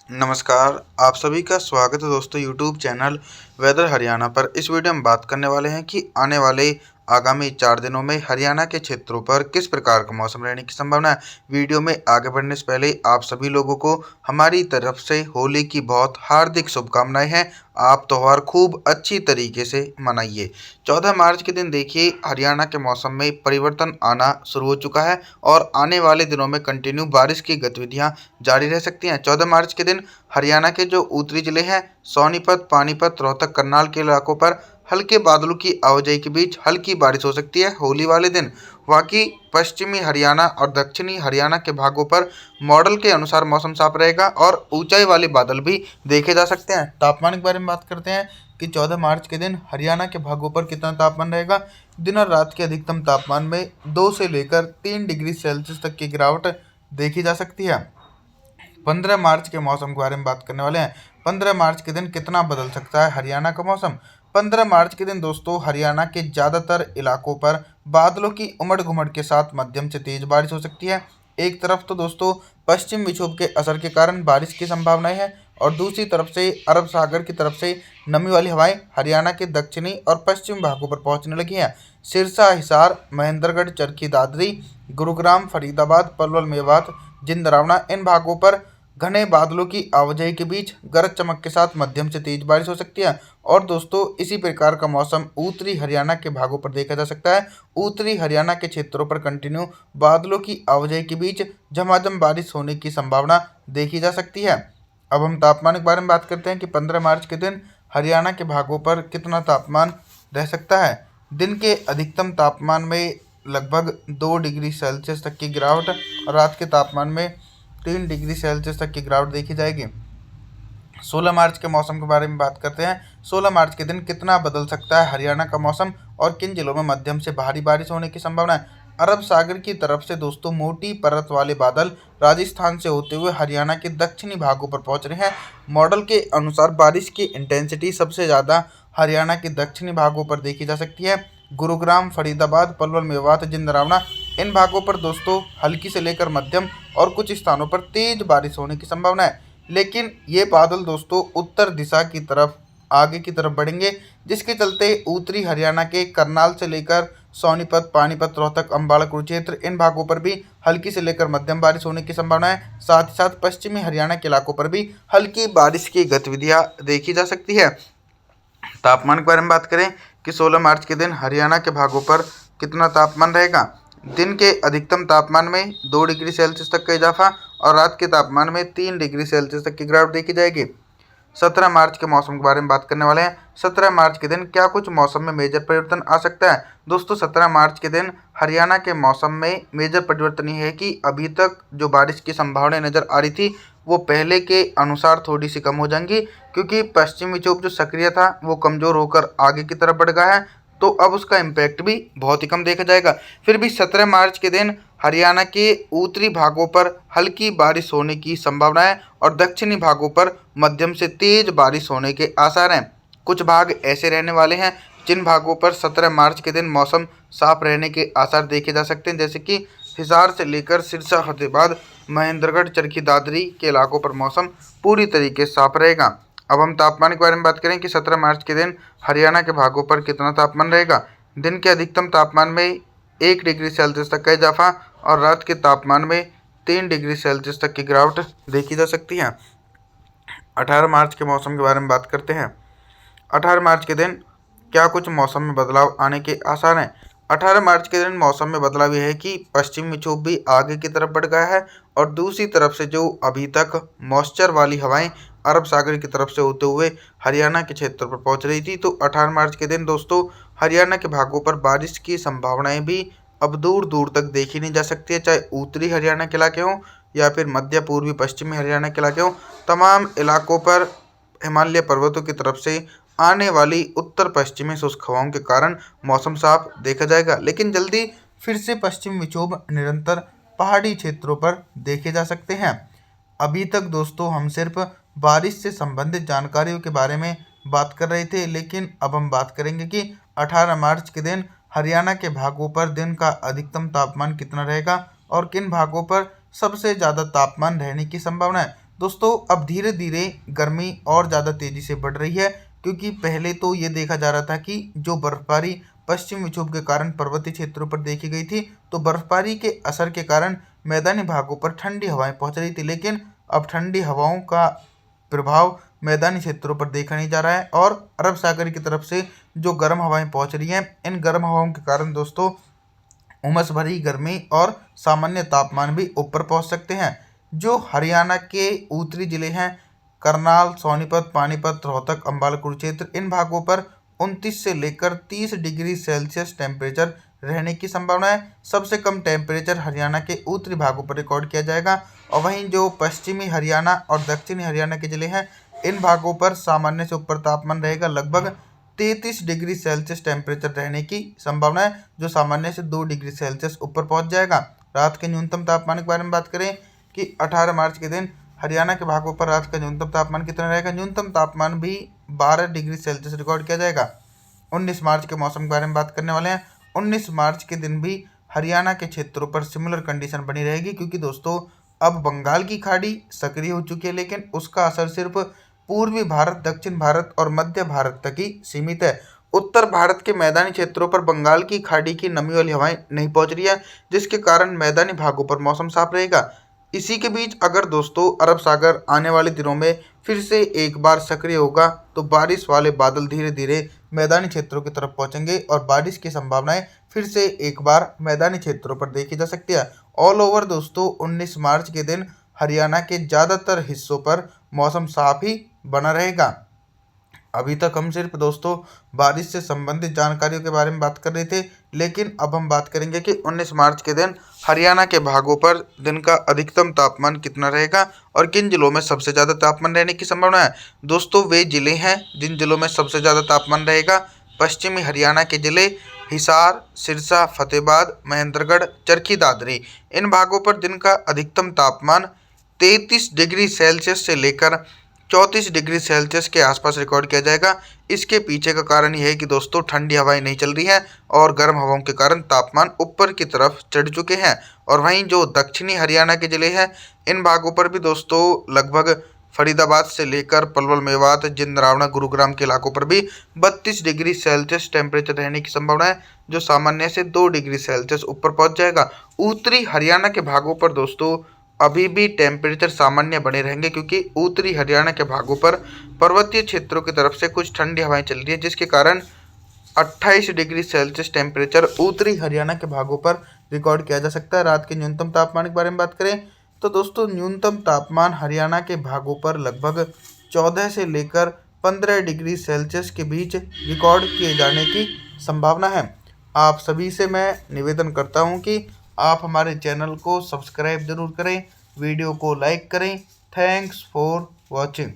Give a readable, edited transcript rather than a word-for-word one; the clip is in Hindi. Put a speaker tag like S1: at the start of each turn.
S1: नमस्कार, आप सभी का स्वागत है दोस्तों यूट्यूब चैनल वेदर हरियाणा पर। इस वीडियो में बात करने वाले हैं कि आने वाले आगामी 4 दिनों में हरियाणा के क्षेत्रों पर किस प्रकार का मौसम रहने की संभावना है। वीडियो में आगे बढ़ने से पहले आप सभी लोगों को हमारी तरफ से होली की बहुत हार्दिक शुभकामनाएं हैं। आप त्यौहार खूब अच्छी तरीके से मनाइए। 14 मार्च के दिन देखिए हरियाणा के मौसम में परिवर्तन आना शुरू हो चुका है और आने वाले दिनों में कंटिन्यू बारिश की गतिविधियां जारी रह सकती हैं। 14 मार्च के दिन हरियाणा के जो उत्तरी जिले हैं सोनीपत, पानीपत, रोहतक, करनाल के इलाकों पर हल्के बादलों की आवाजाही के बीच हल्की बारिश हो सकती है होली वाले दिन। बाकी पश्चिमी हरियाणा और दक्षिणी हरियाणा के भागों पर मॉडल के अनुसार मौसम साफ रहेगा और ऊंचाई वाले बादल भी देखे जा सकते हैं। तापमान के बारे में बात करते हैं कि 14 मार्च के दिन हरियाणा के भागों पर कितना तापमान रहेगा। दिन और रात के अधिकतम तापमान में 2 से लेकर 3 डिग्री सेल्सियस तक की गिरावट देखी जा सकती है। 15 मार्च के मौसम के बारे में बात करने वाले हैं। 15 मार्च के दिन कितना बदल सकता है हरियाणा का मौसम। 15 मार्च के दिन दोस्तों हरियाणा के ज़्यादातर इलाकों पर बादलों की उमड़ घुमड़ के साथ मध्यम से तेज बारिश हो सकती है। एक तरफ तो दोस्तों पश्चिम विक्षोभ के असर के कारण बारिश की संभावनाएं है और दूसरी तरफ से अरब सागर की तरफ से नमी वाली हवाएं हरियाणा के दक्षिणी और पश्चिम भागों पर पहुंचने लगी हैं। सिरसा, हिसार, महेंद्रगढ़, चरखी दादरी, गुरुग्राम, फरीदाबाद, पलवल, मेवात, जिंदरावना इन भागों पर घने बादलों की आवाजाही के बीच गरज चमक के साथ मध्यम से तेज बारिश हो सकती है। और दोस्तों इसी प्रकार का मौसम उत्तरी हरियाणा के भागों पर देखा जा सकता है। उत्तरी हरियाणा के क्षेत्रों पर कंटिन्यू बादलों की आवाजाही के बीच झमाझम बारिश होने की संभावना देखी जा सकती है। अब हम तापमान के बारे में बात करते हैं कि 15 मार्च के दिन हरियाणा के भागों पर कितना तापमान रह सकता है। दिन के अधिकतम तापमान में लगभग 2 डिग्री सेल्सियस तक की गिरावट और रात के तापमान में 3 डिग्री सेल्सियस तक की गिरावट देखी जाएगी। 16 मार्च के मौसम के बारे में बात करते हैं। 16 मार्च के दिन कितना बदल सकता है हरियाणा का मौसम और किन जिलों में मध्यम से भारी बारिश होने की संभावना है। अरब सागर की तरफ से दोस्तों मोटी परत वाले बादल राजस्थान से होते हुए हरियाणा के दक्षिणी भागों पर पहुंच रहे हैं। मॉडल के अनुसार बारिश की इंटेंसिटी सबसे ज़्यादा हरियाणा के दक्षिणी भागों पर देखी जा सकती है। गुरुग्राम, फरीदाबाद, पलवल, मेवात, जिंदरावना इन भागों पर दोस्तों हल्की से लेकर मध्यम और कुछ स्थानों पर तेज बारिश होने की संभावना है। लेकिन ये बादल दोस्तों उत्तर दिशा की तरफ आगे की तरफ बढ़ेंगे, जिसके चलते उत्तरी हरियाणा के करनाल से लेकर सोनीपत, पानीपत, रोहतक, अंबाला, कुरुक्षेत्र इन भागों पर भी हल्की से लेकर मध्यम बारिश होने की संभावना है। साथ ही साथ पश्चिमी हरियाणा के इलाकों पर भी हल्की बारिश की गतिविधियां देखी जा सकती है। तापमान के बारे में बात करें कि 16 मार्च के दिन हरियाणा के भागों पर कितना तापमान रहेगा। दिन के अधिकतम तापमान में 2 डिग्री सेल्सियस तक का इजाफा और रात के तापमान में 3 डिग्री सेल्सियस तक की गिरावट देखी जाएगी। 17 मार्च के मौसम के बारे में बात करने वाले हैं। 17 मार्च के दिन क्या कुछ मौसम में मेजर परिवर्तन आ सकता है। दोस्तों 17 मार्च के दिन हरियाणा के मौसम में मेजर परिवर्तन ये है कि अभी तक जो बारिश की संभावनाएं नज़र आ रही थी वो पहले के अनुसार थोड़ी सी कम हो जाएंगी, क्योंकि पश्चिमी विक्षोभ जो सक्रिय था वो कमज़ोर होकर आगे की तरफ बढ़ गया है, तो अब उसका इम्पैक्ट भी बहुत ही कम देखा जाएगा। फिर भी 17 मार्च के दिन हरियाणा के उत्तरी भागों पर हल्की बारिश होने की संभावना है और दक्षिणी भागों पर मध्यम से तेज बारिश होने के आसार हैं। कुछ भाग ऐसे रहने वाले हैं जिन भागों पर 17 मार्च के दिन मौसम साफ रहने के आसार देखे जा सकते हैं, जैसे कि हिसार से लेकर सिरसा, फतेहाबाद, महेंद्रगढ़, चरखी दादरी के इलाकों पर मौसम पूरी तरीके से साफ रहेगा। अब हम तापमान के बारे में बात करें कि 17 मार्च के दिन हरियाणा के भागों पर कितना तापमान रहेगा। दिन के अधिकतम तापमान में 1 डिग्री सेल्सियस तक का इजाफा और रात के तापमान में 3 डिग्री सेल्सियस तक की गिरावट देखी जा सकती है। 18 मार्च के मौसम के बारे में बात करते हैं। 18 मार्च के दिन क्या कुछ मौसम में बदलाव आने के आसार हैं। 18 मार्च के दिन मौसम में बदलाव यह है कि पश्चिमी विक्षोभ भी आगे की तरफ बढ़ गया है और दूसरी तरफ से जो अभी तक मॉइस्चर वाली हवाएं अरब सागर की तरफ से होते हुए हरियाणा के क्षेत्र पर पहुंच रही थी, तो 18 मार्च के दिन दोस्तों हरियाणा के भागों पर बारिश की संभावनाएं भी अब दूर दूर तक देखी नहीं जा सकती है। चाहे उत्तरी हरियाणा के इलाके हों या फिर मध्य पूर्वी पश्चिमी हरियाणा के इलाके हों, तमाम इलाकों पर हिमालय पर्वतों की तरफ से आने वाली उत्तर पश्चिमी शुष्क हवाओं के कारण मौसम साफ देखा जाएगा। लेकिन जल्दी फिर से पश्चिम विक्षोभ निरंतर पहाड़ी क्षेत्रों पर देखे जा सकते हैं। अभी तक दोस्तों हम सिर्फ बारिश से संबंधित जानकारियों के बारे में बात कर रहे थे, लेकिन अब हम बात करेंगे कि 18 मार्च के दिन हरियाणा के भागों पर दिन का अधिकतम तापमान कितना रहेगा और किन भागों पर सबसे ज़्यादा तापमान रहने की संभावना है। दोस्तों अब धीरे धीरे गर्मी और ज़्यादा तेज़ी से बढ़ रही है, क्योंकि पहले तो ये देखा जा रहा था कि जो बर्फबारी पश्चिम विक्षोभ के कारण पर्वतीय क्षेत्रों पर देखी गई थी, तो बर्फबारी के असर के कारण मैदानी भागों पर ठंडी हवाएं पहुंच रही थी। लेकिन अब ठंडी हवाओं का प्रभाव मैदानी क्षेत्रों पर देखा नहीं जा रहा है और अरब सागर की तरफ से जो गर्म हवाएं पहुंच रही हैं, इन गर्म हवाओं के कारण दोस्तों उमस भरी गर्मी और सामान्य तापमान भी ऊपर पहुंच सकते हैं। जो हरियाणा के उत्तरी जिले हैं, करनाल, सोनीपत, पानीपत, रोहतक, अंबाला, कुरुक्षेत्र, इन भागों पर 29 से लेकर 30 डिग्री सेल्सियस टेम्परेचर रहने की संभावना है। सबसे कम टेम्परेचर हरियाणा के उत्तरी भागों पर रिकॉर्ड किया जाएगा और वहीं जो पश्चिमी हरियाणा और दक्षिणी हरियाणा के जिले हैं, इन भागों पर सामान्य से ऊपर तापमान रहेगा। लगभग 33 डिग्री सेल्सियस टेम्परेचर रहने की संभावना है, जो सामान्य से 2 डिग्री सेल्सियस ऊपर पहुंच जाएगा। रात के न्यूनतम तापमान के बारे में बात करें कि 18 मार्च के दिन हरियाणा के भागों पर रात का न्यूनतम तापमान कितना रहेगा। न्यूनतम तापमान भी 12 डिग्री सेल्सियस रिकॉर्ड किया जाएगा। 19 मार्च के मौसम के बारे में बात करने वाले हैं। 19 मार्च के दिन भी हरियाणा के क्षेत्रों पर सिमिलर कंडीशन बनी रहेगी, क्योंकि दोस्तों अब बंगाल की खाड़ी सक्रिय हो चुकी है, लेकिन उसका असर सिर्फ पूर्वी भारत, दक्षिण भारत और मध्य भारत तक ही सीमित है। उत्तर भारत के मैदानी क्षेत्रों पर बंगाल की खाड़ी की नमी वाली हवाएं नहीं पहुंच रही है, जिसके कारण मैदानी भागों पर मौसम साफ रहेगा। इसी के बीच अगर दोस्तों अरब सागर आने वाले दिनों में फिर से एक बार सक्रिय होगा, तो बारिश वाले बादल धीरे धीरे मैदानी क्षेत्रों की तरफ पहुंचेंगे और बारिश की संभावनाएं फिर से एक बार मैदानी क्षेत्रों पर देखी जा सकती है। ऑल ओवर दोस्तों 19 मार्च के दिन हरियाणा के ज़्यादातर हिस्सों पर मौसम साफ ही बना रहेगा। अभी तक हम सिर्फ दोस्तों बारिश से संबंधित जानकारियों के बारे में बात कर रहे थे, लेकिन अब हम बात करेंगे कि 19 मार्च के दिन हरियाणा के भागों पर दिन का अधिकतम तापमान कितना रहेगा और किन जिलों में सबसे ज़्यादा तापमान रहने की संभावना है। दोस्तों वे जिले हैं जिन जिलों में सबसे ज़्यादा तापमान रहेगा। पश्चिमी हरियाणा के जिले हिसार, सिरसा, फतेहाबाद, महेंद्रगढ़, चरखी दादरी, इन भागों पर दिन का अधिकतम तापमान 33 डिग्री सेल्सियस से लेकर 34 डिग्री सेल्सियस के आसपास रिकॉर्ड किया जाएगा। इसके पीछे का कारण यह है कि दोस्तों ठंडी हवाएं नहीं चल रही हैं और गर्म हवाओं के कारण तापमान ऊपर की तरफ चढ़ चुके हैं। और वहीं जो दक्षिणी हरियाणा के जिले हैं, इन भागों पर भी दोस्तों लगभग फरीदाबाद से लेकर पलवल, मेवात, जिंद, गुरुग्राम के इलाकों पर भी 32 डिग्री सेल्सियस टेम्परेचर रहने की संभावना है, जो सामान्य से 2 डिग्री सेल्सियस ऊपर पहुंच जाएगा। उत्तरी हरियाणा के भागों पर दोस्तों अभी भी टेम्परेचर सामान्य बने रहेंगे, क्योंकि उत्तरी हरियाणा के भागों पर पर्वतीय क्षेत्रों की तरफ से कुछ ठंडी हवाएं चल रही है, जिसके कारण 28 डिग्री सेल्सियस टेम्परेचर उत्तरी हरियाणा के भागों पर रिकॉर्ड किया जा सकता है। रात के न्यूनतम तापमान के बारे में बात करें तो दोस्तों न्यूनतम तापमान हरियाणा के भागों पर लगभग 14 से लेकर 15 डिग्री सेल्सियस के बीच रिकॉर्ड किए जाने की संभावना है। आप सभी से मैं निवेदन करता हूं कि आप हमारे चैनल को सब्सक्राइब जरूर करें, वीडियो को लाइक करें। Thanks for watching.